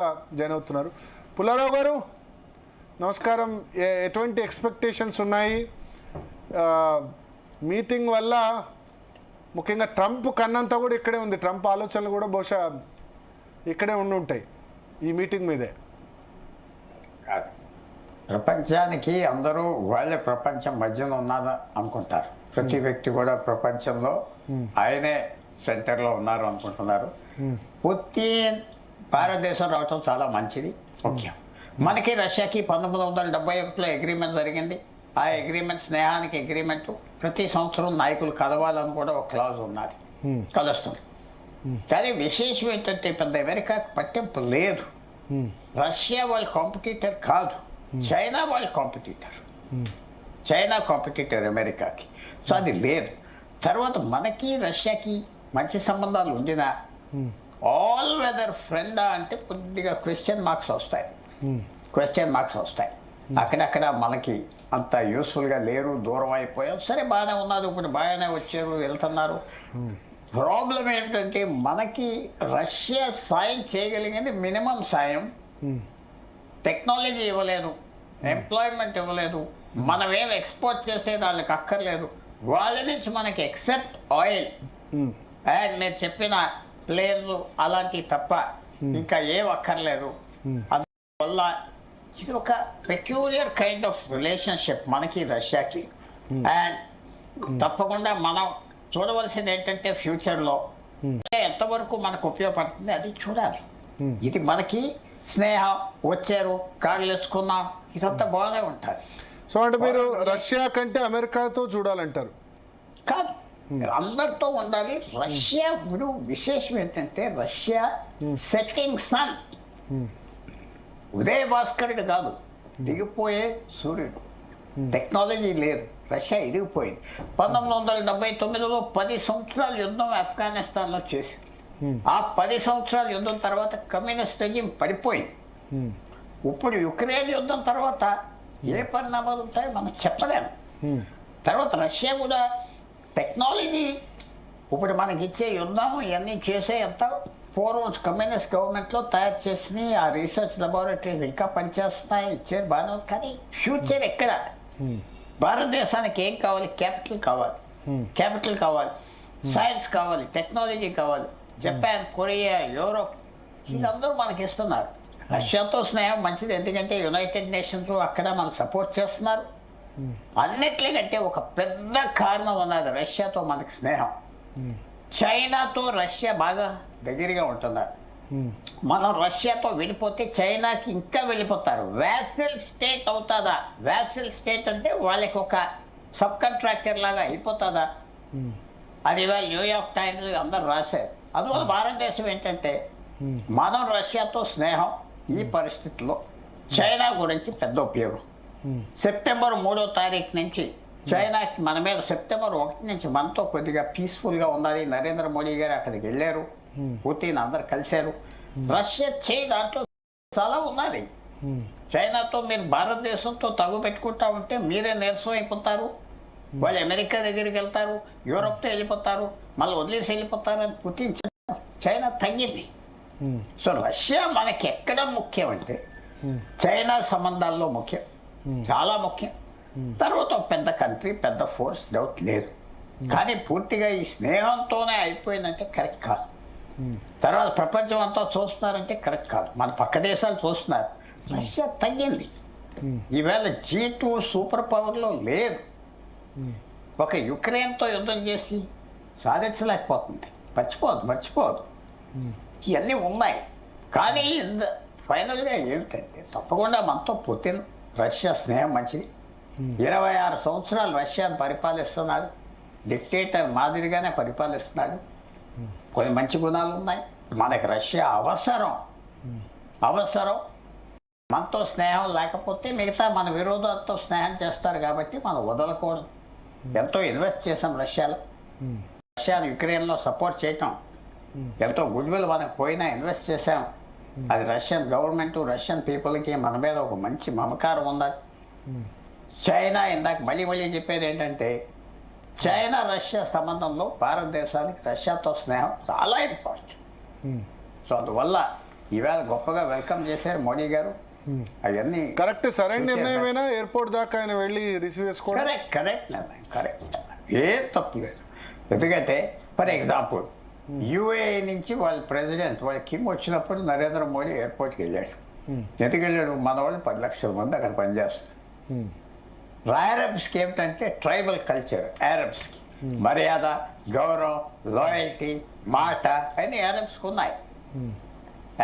Join అవుతున్నారు. పుల్లారావు గారు నమస్కారం. ఎటువంటి ఎక్స్పెక్టేషన్స్ ఉన్నాయి మీటింగ్ వల్ల? ముఖ్యంగా ట్రంప్ కన్నంతా కూడా ఇక్కడే ఉంది, ట్రంప్ ఆలోచనలు కూడా బహుశా ఇక్కడే ఉంటాయి ఈ మీటింగ్ మీదే. ప్రపంచానికి అందరూ వాళ్ళ ప్రపంచం మధ్యన ఉన్నది అనుకుంటారు. ప్రతి వ్యక్తి కూడా ప్రపంచంలో ఆయనే సెంటర్లో ఉన్నారు అనుకుంటున్నారు. పుతిన్ భారతదేశం రావటం చాలా మంచిది, ముఖ్యం. మనకి రష్యాకి 1971లో అగ్రిమెంట్ జరిగింది. ఆ అగ్రిమెంట్ స్నేహానికి అగ్రిమెంట్. ప్రతి సంవత్సరం నాయకులు కలవాలని కూడా ఒక క్లాజ్ ఉన్నది, కలుస్తుంది. కానీ విశేషం ఏంటంటే పెద్ద అమెరికాకు పట్టింపు లేదు. రష్యా వాళ్ళ కాంపిటీటర్ కాదు, చైనా వాళ్ళ కాంపిటీటర్. చైనా కాంపిటీటర్ అమెరికాకి. సో అది లేదు. తర్వాత మనకి రష్యాకి మంచి సంబంధాలు ఉండినా ఆల్ వెదర్ ఫ్రెండా అంటే కొద్దిగా క్వశ్చన్ మార్క్స్ వస్తాయి. అక్కడక్కడ మనకి అంత యూస్ఫుల్గా లేరు, దూరం అయిపోయాం. సరే బాగానే ఉన్నారు, ఇప్పుడు బాగానే వచ్చారు, వెళ్తున్నారు. ప్రాబ్లం ఏంటంటే మనకి రష్యా సాయం చేయగలిగింది మినిమం సాయం. టెక్నాలజీ ఇవ్వలేదు, ఎంప్లాయ్మెంట్ ఇవ్వలేదు, మనమేం ఎక్స్పోర్ట్ చేసేది వాళ్ళకి అక్కర్లేదు. వాళ్ళ నుంచి మనకి ఎక్సెప్ట్ ఆయిల్ అండ్ మీరు చెప్పిన ప్లేన్లు అలాంటివి తప్ప ఇంకా ఏం అక్కర్లేదు. అందువల్ల ఇది ఒక పెక్యూలియర్ కైండ్ ఆఫ్ రిలేషన్షిప్ మనకి రష్యాకి. అండ్ తప్పకుండా మనం చూడవలసింది ఏంటంటే ఫ్యూచర్లో ఎంతవరకు మనకు ఉపయోగపడుతుంది అది చూడాలి. ఇది మనకి స్నేహం, వచ్చారు, కార్లు వేసుకున్నాం, ఇదంతా బాగానే ఉంటుంది. సో అంటే మీరు రష్యా కంటే అమెరికాతో చూడాలంటారు? కాదు, అందరితో ఉండాలి. రష్యా ఇప్పుడు విశేషం ఏంటంటే రష్యా సెట్టింగ్ సన్, ఉదయ భాస్కరుడు కాదు, దిగిపోయే సూర్యుడు. టెక్నాలజీ లేదు, రష్యా ఇరిగిపోయింది. 1979లో 10 సంవత్సరాల యుద్ధం ఆఫ్ఘనిస్తాన్లో చేసింది. ఆ 10 సంవత్సరాల యుద్ధం తర్వాత కమ్యూనిస్ట్ రెజిమ్ పడిపోయింది. ఇప్పుడు యుక్రెయిన్ యుద్ధం తర్వాత ఏ పరిణామాలు ఉంటాయో మనం చెప్పలేము. తర్వాత రష్యా కూడా టెక్నాలజీ ఇప్పుడు మనకి ఇచ్చే యుద్ధం ఇవన్నీ చేసే ఎంత పూర్వం కమ్యూనిస్ట్ గవర్నమెంట్లో తయారు చేసినాయి. ఆ రీసెర్చ్ లెబారెటరీలు ఇంకా పనిచేస్తున్నాయి, ఇచ్చారు, బాగానే ఉంది. కానీ ఫ్యూచర్ ఎక్కడ? భారతదేశానికి ఏం కావాలి? క్యాపిటల్ కావాలి, సైన్స్ కావాలి, టెక్నాలజీ కావాలి. జపాన్, కొరియా, యూరోప్ ఇదందరూ మనకి ఇస్తున్నారు. రష్యాతో స్నేహం మంచిది, ఎందుకంటే యునైటెడ్ నేషన్స్ అక్కడ మనకు సపోర్ట్ చేస్తున్నారు. అన్నిట్లకంటే ఒక పెద్ద కారణం ఉన్నది రష్యాతో మనకి స్నేహం. చైనాతో రష్యా బాగా దగ్గరగా ఉంటున్నారు. మనం రష్యాతో వెళ్ళిపోతే చైనాకి ఇంకా వెళ్ళిపోతారు. వ్యాసిల్ స్టేట్ అవుతుందా? వ్యాసిల్ స్టేట్ అంటే వాళ్ళకి ఒక సబ్ కాంట్రాక్టర్ లాగా అయిపోతుందా? అది ఇవాళ న్యూయార్క్ టైమ్స్ అందరు రాశారు. అందువల్ల భారతదేశం ఏంటంటే మనం రష్యాతో స్నేహం ఈ పరిస్థితుల్లో చైనా గురించి పెద్ద ఉపయోగం. సెప్టెంబర్ 3వ తారీఖు నుంచి చైనాకి మన మీద, సెప్టెంబర్ 1 నుంచి మనతో కొద్దిగా పీస్ఫుల్గా ఉండాలి. నరేంద్ర మోడీ గారు అక్కడికి వెళ్ళారు, పుతిన్ అందరు కలిశారు. రష్యా చేయి దాంట్లో చాలా ఉన్నది. చైనాతో మీరు భారతదేశంతో తగు పెట్టుకుంటా ఉంటే మీరే నీరసం అయిపోతారు. వాళ్ళు అమెరికా దగ్గరికి వెళ్తారు, యూరోప్తో వెళ్ళిపోతారు, మళ్ళీ వదిలేసి వెళ్ళిపోతారు అని పుతిన్. చైనా తగ్గింది. సో రష్యా మనకి ఎక్కడ ముఖ్యం అంటే చైనా సంబంధాల్లో ముఖ్యం, చాలా ముఖ్యం. తర్వాత పెద్ద కంట్రీ, పెద్ద ఫోర్స్, డౌట్ లేదు. కానీ పూర్తిగా ఈ స్నేహంతోనే అయిపోయిందంటే కరెక్ట్ కాదు. తర్వాత ప్రపంచం అంతా చూస్తున్నారంటే కరెక్ట్ కాదు. మన పక్క దేశాలు చూస్తున్నారు. రష్యా తగ్గింది. ఈవేళ G2 సూపర్ పవర్లో లేదు. ఒక యుక్రెయిన్తో యుద్ధం చేసి సాధించలేకపోతుంది. మర్చిపోదు. ఇవన్నీ ఉన్నాయి. కానీ ఫైనల్గా ఏమిటంటే తప్పకుండా మనతో పుతిన్, రష్యా స్నేహం మంచిది. 26 సంవత్సరాలు రష్యాను పరిపాలిస్తున్నాడు. డిక్టేటర్ మాదిరిగానే పరిపాలిస్తున్నాడు. కొన్ని మంచి గుణాలు ఉన్నాయి. మనకి రష్యా అవసరం. మనతో స్నేహం లేకపోతే మిగతా మన విరోధాలతో స్నేహం చేస్తారు. కాబట్టి మనం వదలకూడదు. ఎంతో ఇన్వెస్ట్ చేసాం రష్యాలో. రష్యాను యుక్రెయిన్లో సపోర్ట్ చేయటం, ఎంతో గుడ్ విల్ మనకు పోయినా ఇన్వెస్ట్ చేసాం. అది రష్యన్ గవర్నమెంట్, రష్యన్ పీపుల్కి మన మీద ఒక మంచి మమకారం ఉన్నది. చైనా, ఇందాక మళ్ళీ చెప్పేది ఏంటంటే చైనా రష్యా సంబంధంలో భారతదేశానికి రష్యాతో స్నేహం చాలా ఇంపార్టెంట్. సో అందువల్ల ఈవేళ గొప్పగా వెల్కమ్ చేశారు మోడీ గారు. అవన్నీ కరెక్ట్, సరైన నిర్ణయమైనా ఎయిర్పోర్ట్ దాకా ఆయన వెళ్ళి రిసీవ్ చేసుకోవడం. కరెక్ట్ ఏం తప్పు లేదు. ఎందుకంటే ఫర్ ఎగ్జాంపుల్ యూఏఈ నుంచి వాళ్ళ ప్రెసిడెంట్ వాళ్ళ కిమ్ వచ్చినప్పుడు నరేంద్ర మోడీ ఎయిర్పోర్ట్కి వెళ్ళాడు. ఎందుకు వెళ్ళాడు? మన వాళ్ళు 10 లక్షల మంది అక్కడ పనిచేస్తారు. అరబ్స్కి ఏమిటంటే ట్రైబల్ కల్చర్, అరబ్స్కి మర్యాద, గౌరవం, లాయల్టీ, మాట అన్నీ అరబ్స్కి ఉన్నాయి.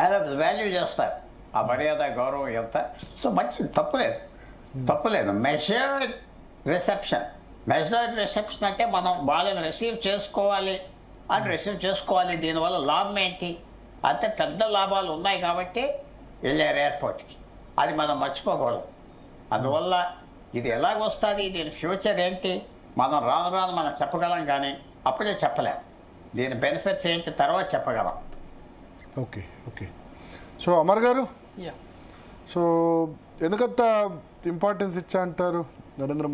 అరబ్స్ వాల్యూ చేస్తారు ఆ మర్యాద, గౌరవం ఎంత. సో మంచిది, తప్పులేదు. మెజర్డ్ రిసెప్షన్ అంటే మనం వాళ్ళని రిసీవ్ చేసుకోవాలి. దీనివల్ల లాభం ఏంటి? అంత పెద్ద లాభాలు ఉన్నాయి కాబట్టి వెళ్ళారు ఎయిర్పోర్ట్కి. అది మనం మర్చిపోకూడదు. అందువల్ల ఇది ఎలాగొస్తుంది, దీని ఫ్యూచర్ ఏంటి మనం రాను మనం చెప్పగలం, కానీ అప్పుడే చెప్పలేం. దీని బెనిఫిట్స్ ఏంటి తర్వాత చెప్పగలం. ఓకే. సో అమర్ గారు, సో ఎందుకంత ఇంపార్టెన్స్ ఇచ్చా అంటారు నరేంద్ర